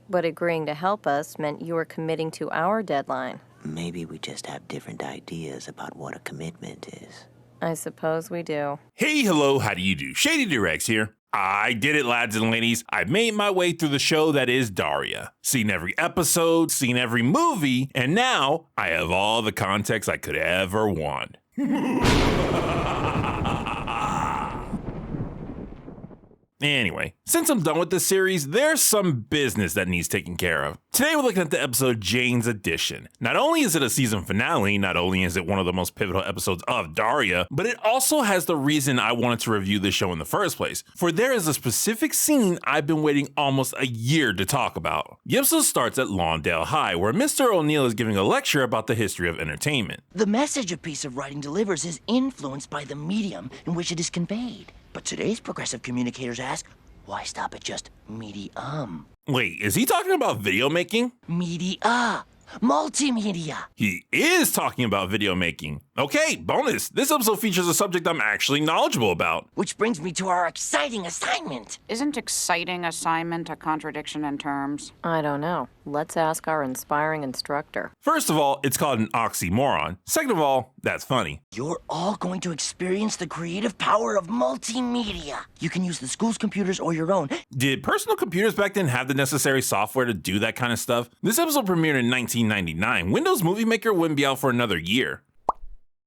But agreeing to help us meant you were committing to our deadline. Maybe we just have different ideas about what a commitment is. I suppose we do. Hey, hello, how do you do? Shady Doorags here. I did it, lads and ladies. I've made my way through the show that is Daria. Seen every episode, seen every movie, and now I have all the context I could ever want. Anyway, since I'm done with this series, there's some business that needs taken care of. Today we're looking at the episode Jane's Addition. Not only is it a season finale, not only is it one of the most pivotal episodes of Daria, but it also has the reason I wanted to review this show in the first place. For there is a specific scene I've been waiting almost a year to talk about. The episode starts at Lawndale High, where Mr. O'Neill is giving a lecture about the history of entertainment. The message a piece of writing delivers is influenced by the medium in which it is conveyed. But today's progressive communicators ask, why stop at just medium? Wait, is he talking about video making? Media. Multimedia. He is talking about video making. Okay, bonus. This episode features a subject I'm actually knowledgeable about. Which brings me to our exciting assignment. Isn't exciting assignment a contradiction in terms? I don't know. Let's ask our inspiring instructor. First of all, it's called an oxymoron. Second of all, that's funny. You're all going to experience the creative power of multimedia. You can use the school's computers or your own. Did personal computers back then have the necessary software to do that kind of stuff? This episode premiered in 1999. Windows Movie Maker wouldn't be out for another year.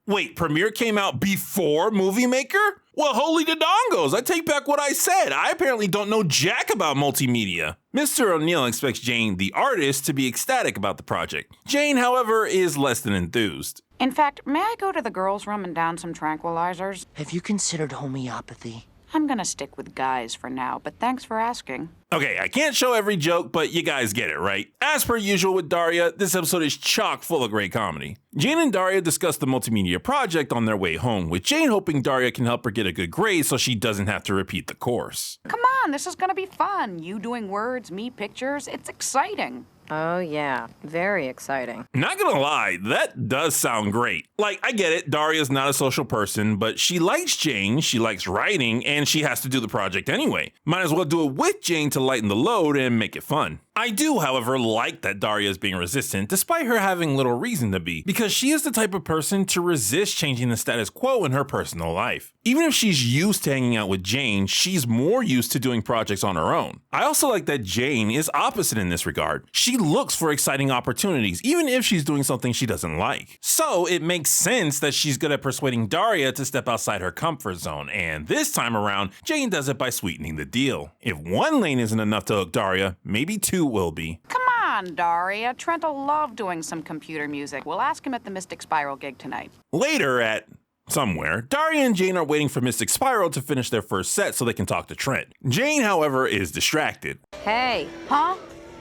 Wait, Premiere came out before Movie Maker? Well, holy dodongos, I take back what I said. I apparently don't know jack about multimedia. Mr. O'Neill expects Jane, the artist, to be ecstatic about the project. Jane, however, is less than enthused. In fact, may I go to the girls' room and down some tranquilizers? Have you considered homeopathy? I'm gonna stick with guys for now, but thanks for asking. Okay, I can't show every joke, but you guys get it, right? As per usual with Daria, this episode is chock full of great comedy. Jane and Daria discuss the multimedia project on their way home, with Jane hoping Daria can help her get a good grade so she doesn't have to repeat the course. Come on, this is gonna be fun. You doing words, me pictures. It's exciting. Oh yeah, very exciting. Not gonna lie, that does sound great. Like, I get it, Daria's not a social person, but she likes Jane, she likes writing, and she has to do the project anyway. Might as well do it with Jane to lighten the load and make it fun. I do, however, like that Daria is being resistant, despite her having little reason to be, because she is the type of person to resist changing the status quo in her personal life. Even if she's used to hanging out with Jane, she's more used to doing projects on her own. I also like that Jane is opposite in this regard. She looks for exciting opportunities, even if she's doing something she doesn't like. So it makes sense that she's good at persuading Daria to step outside her comfort zone, and this time around, Jane does it by sweetening the deal. If one lane isn't enough to hook Daria, maybe two will be. Come on, Daria. Trent'll love doing some computer music. We'll ask him at the Mystic Spiral gig tonight. Later at somewhere, Daria and Jane are waiting for Mystic Spiral to finish their first set so they can talk to Trent. Jane, however, is distracted. Hey. Huh?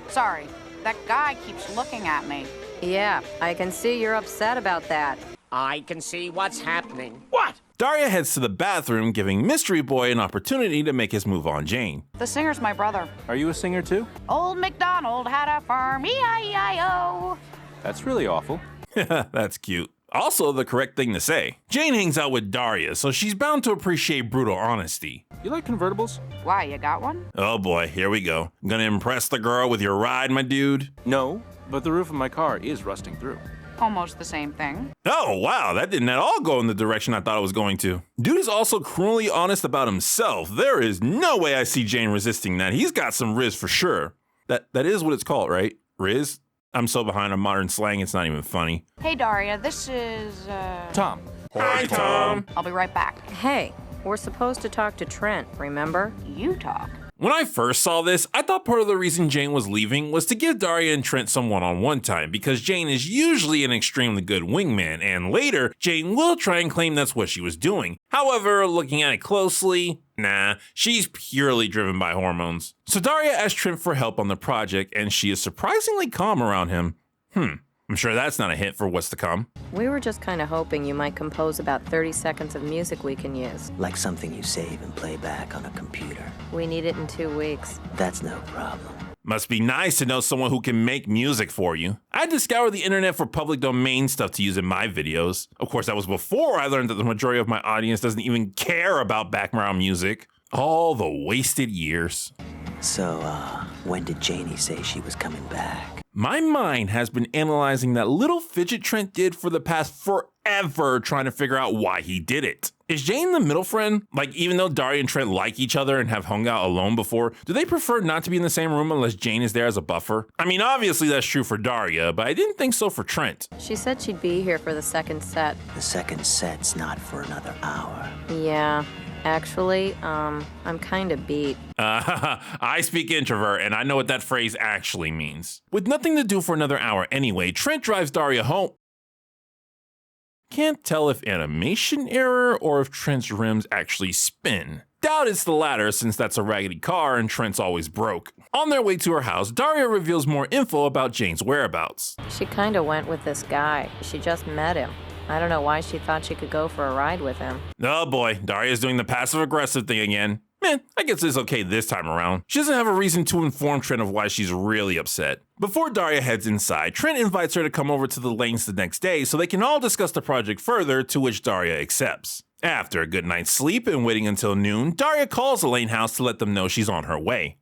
Sorry. That guy keeps looking at me. Yeah, I can see you're upset about that. I can see what's happening. What? Daria heads to the bathroom, giving Mystery Boy an opportunity to make his move on Jane. The singer's my brother. Are you a singer too? Old MacDonald had a farm, E-I-E-I-O. That's really awful. That's cute. Also the correct thing to say. Jane hangs out with Daria, so she's bound to appreciate brutal honesty. You like convertibles? Why, you got one? Oh boy, here we go. Gonna impress the girl with your ride, my dude? No, but the roof of my car is rusting through. Almost the same thing. Oh wow, that didn't at all go in the direction I thought it was going to. Dude is also cruelly honest about himself. There is no way I see Jane resisting that. He's got some riz for sure. That is what it's called, right? Riz? I'm so behind on modern slang, it's not even funny. Hey, Daria, this is, Tom. Hi, Tom. I'll be right back. Hey, we're supposed to talk to Trent, remember? You talk. When I first saw this, I thought part of the reason Jane was leaving was to give Daria and Trent some one-on-one time, because Jane is usually an extremely good wingman, and later, Jane will try and claim that's what she was doing. However, looking at it closely, nah, she's purely driven by hormones. So Daria asks Trent for help on the project, and she is surprisingly calm around him. I'm sure that's not a hint for what's to come. We were just kind of hoping you might compose about 30 seconds of music we can use. Like something you save and play back on a computer. We need it in 2 weeks. That's no problem. Must be nice to know someone who can make music for you. I had to scour the internet for public domain stuff to use in my videos. Of course, that was before I learned that the majority of my audience doesn't even care about background music. All the wasted years. So, When did Janie say she was coming back? My mind has been analyzing that little fidget Trent did for the past forever, trying to figure out why he did it. Is Jane the middle friend? Like, even though Daria and Trent like each other and have hung out alone before, do they prefer not to be in the same room unless Jane is there as a buffer? I mean, obviously that's true for Daria, but I didn't think so for Trent. She said she'd be here for the second set. The second set's not for another hour. Yeah. Actually, I'm kinda beat. I speak introvert, and I know what that phrase actually means. With nothing to do for another hour anyway, Trent drives Daria home. Can't tell if animation error or if Trent's rims actually spin. Doubt it's the latter since that's a raggedy car and Trent's always broke. On their way to her house, Daria reveals more info about Jane's whereabouts. She kinda went with this guy. She just met him. I don't know why she thought she could go for a ride with him. Oh boy, Daria's doing the passive-aggressive thing again. Man, I guess it's okay this time around. She doesn't have a reason to inform Trent of why she's really upset. Before Daria heads inside, Trent invites her to come over to the Lanes the next day so they can all discuss the project further, to which Daria accepts. After a good night's sleep and waiting until noon, Daria calls the Lane house to let them know she's on her way.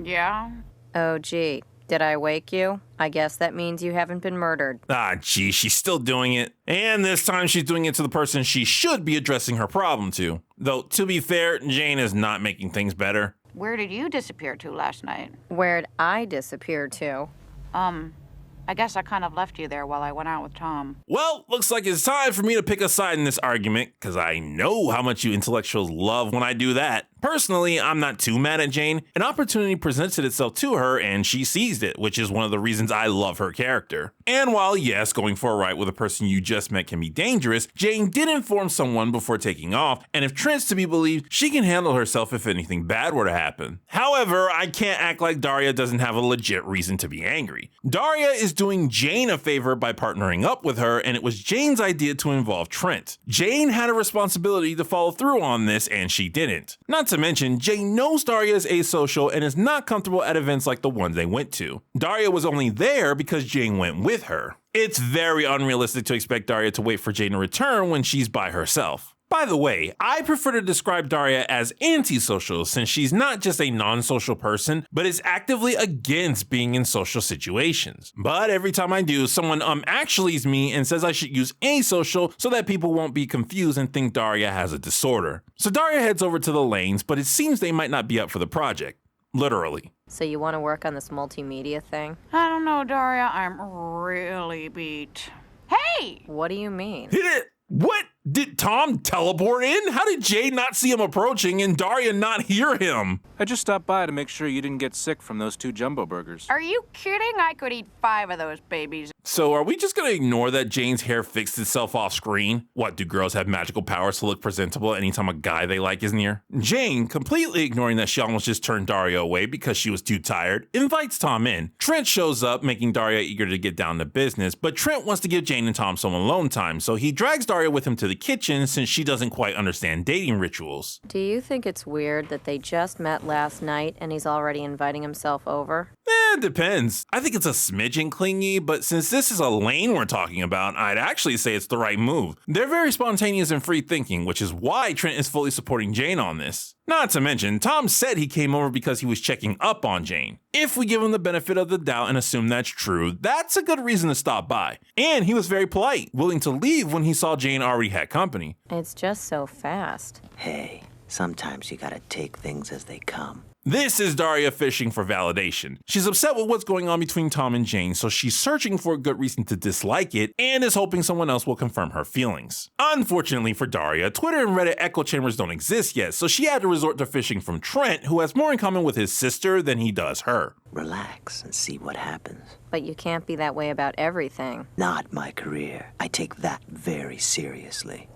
Yeah? Oh, gee. Did I wake you? I guess that means you haven't been murdered. Ah, gee, she's still doing it. And this time she's doing it to the person she should be addressing her problem to. Though, to be fair, Jane is not making things better. Where did you disappear to last night? Where'd I disappear to? I guess I kind of left you there while I went out with Tom. Well, looks like it's time for me to pick a side in this argument, because I know how much you intellectuals love when I do that. Personally, I'm not too mad at Jane. An opportunity presented itself to her and she seized it, which is one of the reasons I love her character. And while yes, going for a ride with a person you just met can be dangerous, Jane did inform someone before taking off, and if Trent's to be believed, she can handle herself if anything bad were to happen. However, I can't act like Daria doesn't have a legit reason to be angry. Daria is doing Jane a favor by partnering up with her, and it was Jane's idea to involve Trent. Jane had a responsibility to follow through on this, and she didn't. Not to mention, Jane knows Daria is asocial and is not comfortable at events like the ones they went to. Daria was only there because Jane went with her. It's very unrealistic to expect Daria to wait for Jane to return when she's by herself. By the way, I prefer to describe Daria as antisocial since she's not just a non-social person, but is actively against being in social situations. But every time I do, someone actuallys me and says I should use asocial so that people won't be confused and think Daria has a disorder. So Daria heads over to the Lanes, but it seems they might not be up for the project. Literally. So you want to work on this multimedia thing? I don't know, Daria. I'm really beat. Hey! What do you mean? Hit it! What? Did Tom teleport in? How did Jay not see him approaching and Daria not hear him? I just stopped by to make sure you didn't get sick from those 2 jumbo burgers. Are you kidding? I could eat 5 of those babies. So are we just gonna ignore that Jane's hair fixed itself off screen? What, do girls have magical powers to look presentable anytime a guy they like is near? Jane, completely ignoring that she almost just turned Daria away because she was too tired, invites Tom in. Trent shows up, making Daria eager to get down to business, but Trent wants to give Jane and Tom some alone time, so he drags Daria with him to the kitchen since she doesn't quite understand dating rituals. Do you think it's weird that they just met last night and he's already inviting himself over? It depends. I think it's a smidgen clingy, but since this is a lane we're talking about, I'd actually say it's the right move. They're very spontaneous and free thinking, which is why Trent is fully supporting Jane on this. Not to mention, Tom said he came over because he was checking up on Jane. If we give him the benefit of the doubt and assume that's true, that's a good reason to stop by. And he was very polite, willing to leave when he saw Jane already had company. It's just so fast. Hey, sometimes you gotta take things as they come. This is Daria fishing for validation. She's upset with what's going on between Tom and Jane, so she's searching for a good reason to dislike it and is hoping someone else will confirm her feelings. Unfortunately for Daria, Twitter and Reddit echo chambers don't exist yet, so she had to resort to fishing from Trent, who has more in common with his sister than he does her. Relax and see what happens. But you can't be that way about everything. Not my career. I take that very seriously.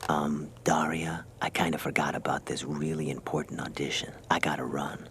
Daria, I kinda forgot about this really important audition. I gotta run.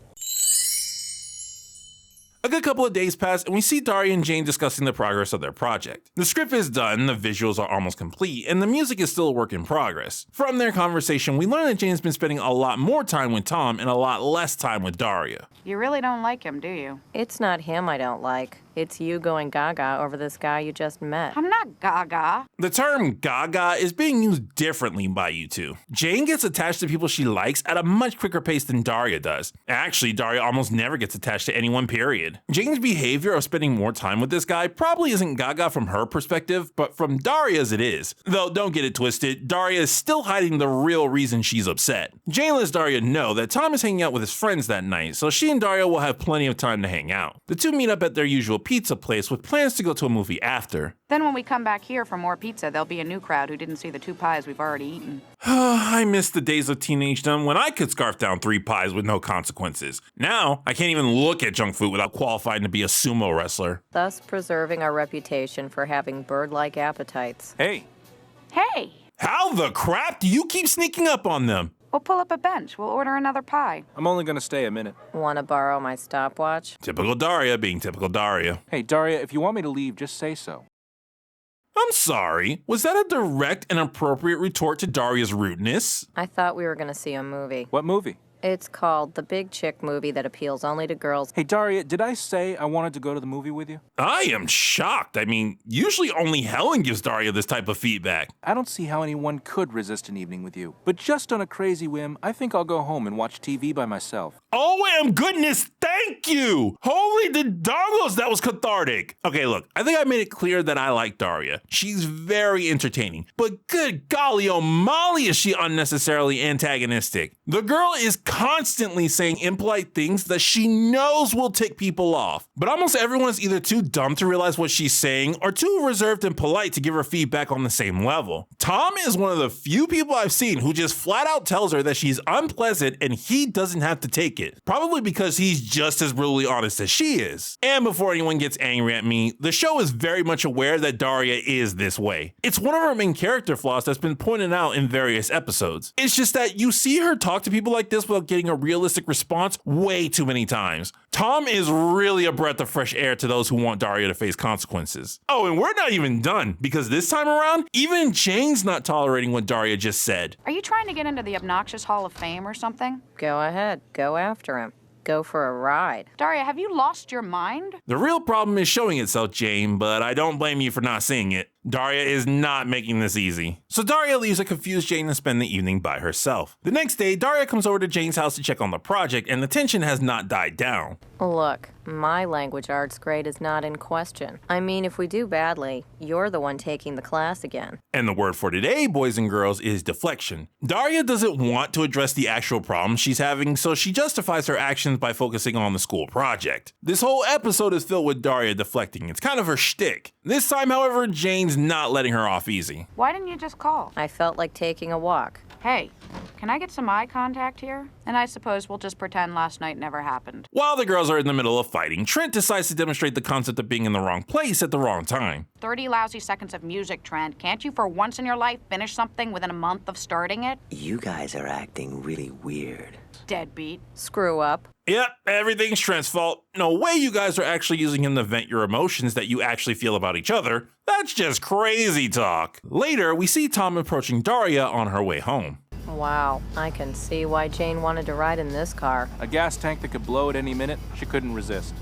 A good couple of days pass and we see Daria and Jane discussing the progress of their project. The script is done, the visuals are almost complete, and the music is still a work in progress. From their conversation, we learn that Jane's been spending a lot more time with Tom and a lot less time with Daria. You really don't like him, do you? It's not him I don't like. It's you going gaga over this guy you just met. I'm not not gaga. The term gaga is being used differently by you two. Jane gets attached to people she likes at a much quicker pace than Daria does. Actually, Daria almost never gets attached to anyone, period. Jane's behavior of spending more time with this guy probably isn't gaga from her perspective, but from Daria's it is. Though don't get it twisted, Daria is still hiding the real reason she's upset. Jane lets Daria know that Tom is hanging out with his friends that night, so she and Daria will have plenty of time to hang out. The two meet up at their usual pizza place with plans to go to a movie after. Then when we come back here for more pizza, there'll be a new crowd who didn't see the 2 pies we've already eaten. I miss the days of teenagedom when I could scarf down 3 pies with no consequences. Now, I can't even look at junk food without qualifying to be a sumo wrestler. Thus preserving our reputation for having bird-like appetites. Hey, Hey, How the crap do you keep sneaking up on them? we'll pull up a bench. We'll order another pie. I'm only gonna stay a minute. Want to borrow my stopwatch? Typical Daria being typical Daria. Hey, Daria, if you want me to leave, just say so. I'm sorry. Was that a direct and appropriate retort to Daria's rudeness? I thought we were going to see a movie. What movie? It's called The Big Chick Movie that appeals only to girls. Hey, Daria, did I say I wanted to go to the movie with you? I am shocked. I mean, usually only Helen gives Daria this type of feedback. I don't see how anyone could resist an evening with you. But just on a crazy whim, I think I'll go home and watch TV by myself. Oh, goodness, thank you! Holy dongles, that was cathartic. Okay, look, I think I made it clear that I like Daria. She's very entertaining, but good golly, oh Molly, is she unnecessarily antagonistic. The girl is constantly saying impolite things that she knows will tick people off. But almost everyone is either too dumb to realize what she's saying or too reserved and polite to give her feedback on the same level. Tom is one of the few people I've seen who just flat out tells her that she's unpleasant and he doesn't have to take it. Probably because he's just as brutally honest as she is. And before anyone gets angry at me, the show is very much aware that Daria is this way. It's one of her main character flaws that's been pointed out in various episodes. It's just that you see her talk to people like this without getting a realistic response way too many times. Tom is really a breath of fresh air to those who want Daria to face consequences. Oh, and we're not even done, because this time around, even Jane's not tolerating what Daria just said. Are you trying to get into the obnoxious Hall of Fame or something? Go ahead. Go after him. Go for a ride. Daria, have you lost your mind? The real problem is showing itself, Jane, but I don't blame you for not seeing it. Daria is not making this easy. So Daria leaves a confused Jane to spend the evening by herself. The next day, Daria comes over to Jane's house to check on the project, and the tension has not died down. Look, my language arts grade is not in question. I mean, if we do badly, you're the one taking the class again. And the word for today, boys and girls, is deflection. Daria doesn't want to address the actual problem she's having, so she justifies her actions by focusing on the school project. This whole episode is filled with Daria deflecting. It's kind of her shtick. This time, however, Jane's not letting her off easy. Why didn't you just call? I felt like taking a walk. Hey, can I get some eye contact here? And I suppose we'll just pretend last night never happened. While the girls are in the middle of fighting, Trent decides to demonstrate the concept of being in the wrong place at the wrong time. 30 lousy seconds of music, Trent. Can't you for once in your life finish something within a month of starting it? You guys are acting really weird. Deadbeat. Screw up. Yep, everything's Trent's fault. No way you guys are actually using him to vent your emotions that you actually feel about each other. That's just crazy talk. Later, we see Tom approaching Daria on her way home. Wow, I can see why Jane wanted to ride in this car. A gas tank that could blow at any minute, she couldn't resist.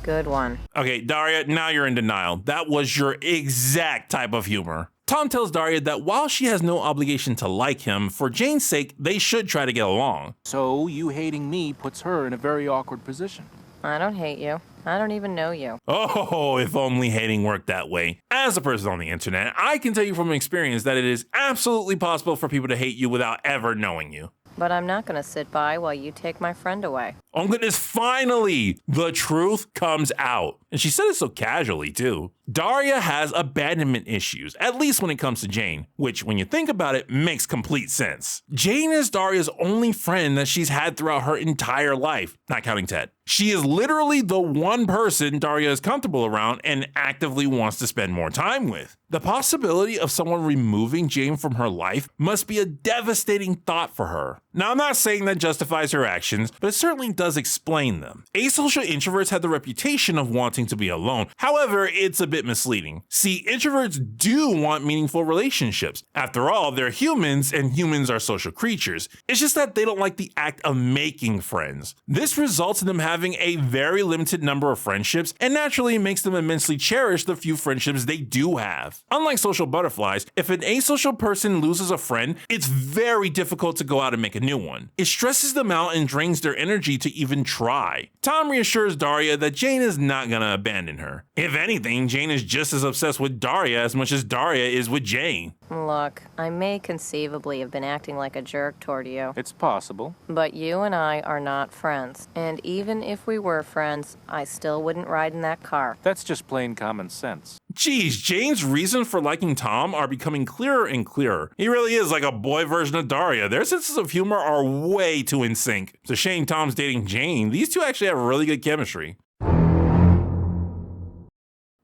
Good one. Okay, Daria, now you're in denial. That was your exact type of humor. Tom tells Daria that while she has no obligation to like him, for Jane's sake, they should try to get along. So you hating me puts her in a very awkward position. I don't hate you. I don't even know you. Oh, if only hating worked that way. As a person on the internet, I can tell you from experience that it is absolutely possible for people to hate you without ever knowing you. But I'm not going to sit by while you take my friend away. Oh goodness, finally, the truth comes out. And she said it so casually, too. Daria has abandonment issues, at least when it comes to Jane, which, when you think about it, makes complete sense. Jane is Daria's only friend that she's had throughout her entire life, not counting Ted. She is literally the one person Daria is comfortable around and actively wants to spend more time with. The possibility of someone removing Jane from her life must be a devastating thought for her. Now, I'm not saying that justifies her actions, but it certainly does explain them. Asocial introverts have the reputation of wanting to be alone. However, it's a bit bit misleading. See, introverts do want meaningful relationships. After all, they're humans, and humans are social creatures. It's just that they don't like the act of making friends. This results in them having a very limited number of friendships, and naturally makes them immensely cherish the few friendships they do have. Unlike social butterflies, if an asocial person loses a friend, it's very difficult to go out and make a new one. It stresses them out and drains their energy to even try. Tom reassures Daria that Jane is not gonna abandon her. If anything, Jane is just as obsessed with Daria as much as Daria is with Jane. Look, I may conceivably have been acting like a jerk toward you, It's possible. but you and I are not friends. And even if we were friends, I still wouldn't ride in that car. That's just plain common sense. Geez, Jane's reasons for liking Tom are becoming clearer and clearer. He really is like a boy version of Daria. Their senses of humor are way too in sync. It's a shame Tom's dating Jane. These two actually have really good chemistry.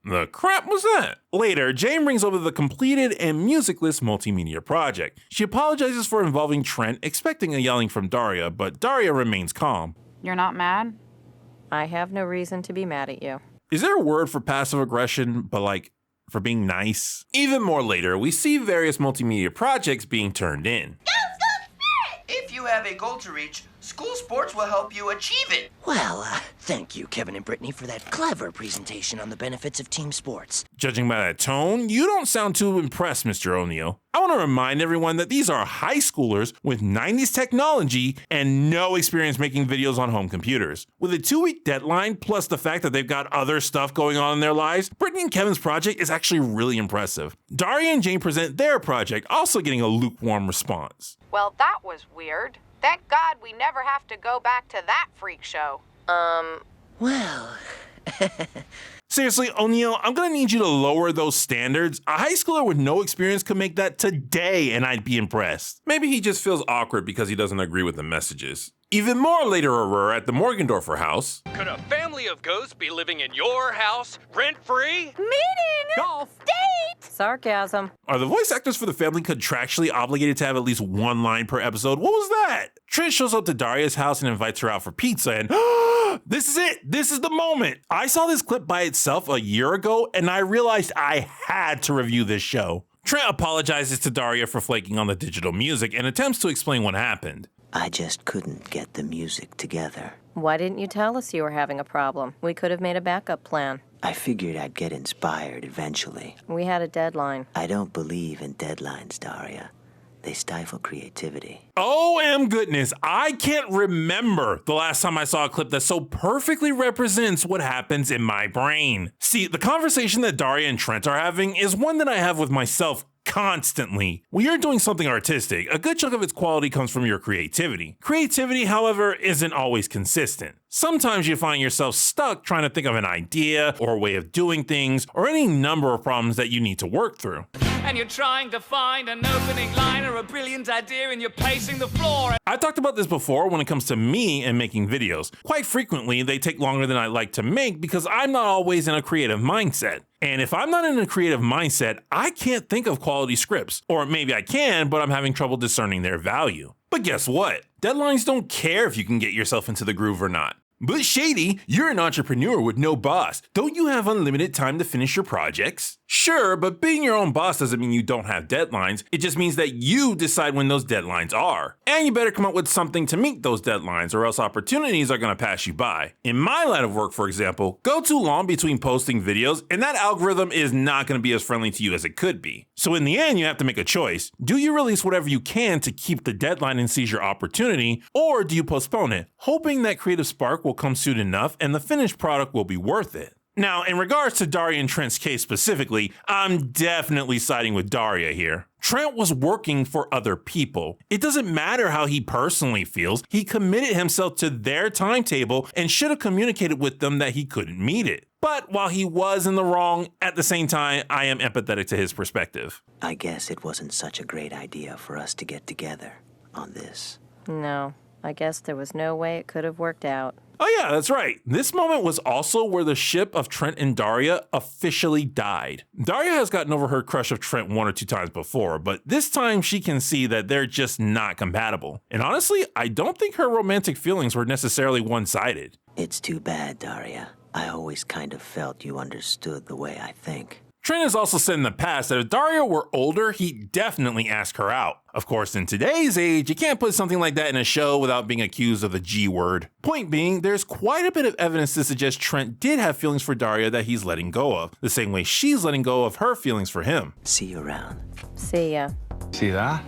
The crap was that? Later, Jane brings over the completed and musicless multimedia project. She apologizes for involving Trent, expecting a yelling from Daria, but Daria remains calm. You're not mad? I have no reason to be mad at you. Is there a word for passive aggression, but like for being nice? Even more later, we see various multimedia projects being turned in. If you have a goal to reach, school sports will help you achieve it. Well, thank you, Kevin and Brittany, for that clever presentation on the benefits of team sports. Judging by that tone, you don't sound too impressed, Mr. O'Neill. I want to remind everyone that these are high schoolers with 90s technology and no experience making videos on home computers. With a 2-week deadline, plus the fact that they've got other stuff going on in their lives, Brittany and Kevin's project is actually really impressive. Daria and Jane present their project, also getting a lukewarm response. Well, that was weird. Thank God we never have to go back to that freak show. Well, Seriously, O'Neill, I'm gonna need you to lower those standards. A high schooler with no experience could make that today and I'd be impressed. Maybe he just feels awkward because he doesn't agree with the messages. Even more later, Aurora at the Morgendorfer house. Could a family of ghosts be living in your house rent-free? Meeting! Golf. Date! Sarcasm. Are the voice actors for the family contractually obligated to have at least one line per episode? What was that? Trent shows up to Daria's house and invites her out for pizza and this is it. This is the moment. I saw this clip by itself a year ago and I realized I had to review this show. Trent apologizes to Daria for flaking on the digital music and attempts to explain what happened. I just couldn't get the music together. Why didn't you tell us you were having a problem? We could have made a backup plan. I figured I'd get inspired eventually. We had a deadline. I don't believe in deadlines, Daria. They stifle creativity. OM goodness, I can't remember the last time I saw a clip that so perfectly represents what happens in my brain. See, the conversation that Daria and Trent are having is one that I have with myself constantly. When you're doing something artistic, a good chunk of its quality comes from your creativity. Creativity, however, isn't always consistent. Sometimes you find yourself stuck trying to think of an idea or a way of doing things or any number of problems that you need to work through. And you're trying to find an opening line or a brilliant idea and you're pacing the floor. I talked about this before when it comes to me and making videos. Quite frequently, they take longer than I like to make because I'm not always in a creative mindset. And if I'm not in a creative mindset, I can't think of quality scripts. Or maybe I can, but I'm having trouble discerning their value. But guess what? Deadlines don't care if you can get yourself into the groove or not. But Shady, you're an entrepreneur with no boss. Don't you have unlimited time to finish your projects? Sure, but being your own boss doesn't mean you don't have deadlines. It just means that you decide when those deadlines are. And you better come up with something to meet those deadlines or else opportunities are gonna pass you by. In my line of work, for example, go too long between posting videos and that algorithm is not gonna be as friendly to you as it could be. So in the end, you have to make a choice. Do you release whatever you can to keep the deadline and seize your opportunity, or do you postpone it, hoping that creative spark will come soon enough and the finished product will be worth it? Now, in regards to Daria and Trent's case specifically, I'm definitely siding with Daria here. Trent was working for other people. It doesn't matter how he personally feels, he committed himself to their timetable and should have communicated with them that he couldn't meet it. But while he was in the wrong, at the same time, I am empathetic to his perspective. I guess it wasn't such a great idea for us to get together on this. No, I guess there was no way it could have worked out. Oh yeah, that's right. This moment was also where the ship of Trent and Daria officially died. Daria has gotten over her crush of Trent 1 or 2 times before, but this time she can see that they're just not compatible. And honestly, I don't think her romantic feelings were necessarily one-sided. It's too bad, Daria. I always kind of felt you understood the way I think. Trent has also said in the past that if Daria were older, he'd definitely ask her out. Of course, in today's age, you can't put something like that in a show without being accused of the G word. Point being, there's quite a bit of evidence to suggest Trent did have feelings for Daria that he's letting go of, the same way she's letting go of her feelings for him. See you around. See ya. See that?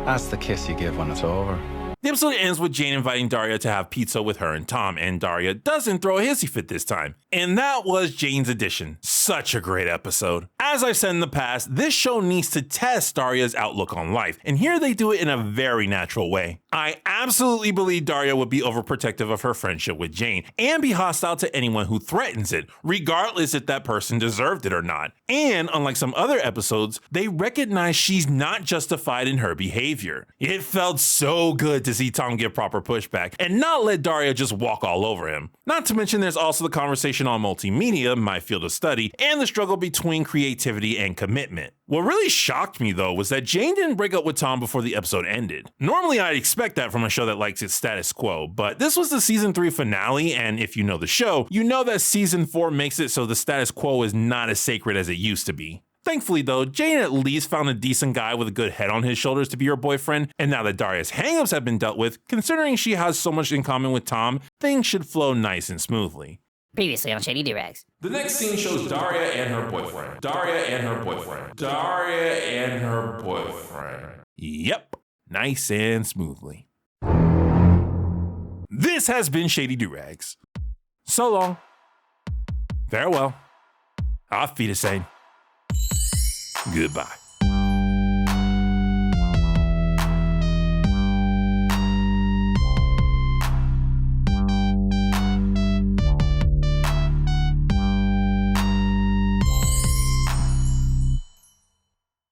That's the kiss you give when it's over. The episode ends with Jane inviting Daria to have pizza with her and Tom, and Daria doesn't throw a hissy fit this time. And that was Jane's addition. Such a great episode. As I've said in the past, this show needs to test Daria's outlook on life, and here they do it in a very natural way. I absolutely believe Daria would be overprotective of her friendship with Jane, and be hostile to anyone who threatens it, regardless if that person deserved it or not. And unlike some other episodes, they recognize she's not justified in her behavior. It felt so good to see Tom give proper pushback and not let Daria just walk all over him. Not to mention there's also the conversation on multimedia, my field of study, and the struggle between creativity and commitment. What really shocked me though was that Jane didn't break up with Tom before the episode ended. Normally I'd expect that from a show that likes its status quo, but this was the season 3 finale, and if you know the show, you know that season 4 makes it so the status quo is not as sacred as it used to be. Thankfully though, Jane at least found a decent guy with a good head on his shoulders to be her boyfriend, and now that Daria's hangups have been dealt with, considering she has so much in common with Tom, things should flow nice and smoothly. Previously on Shady Doorags. The next scene shows Daria and her boyfriend. Daria and her boyfriend. Daria and her boyfriend. Yep, nice and smoothly. This has been Shady Doorags. So long. Farewell. Auf Wiedersehen. Goodbye.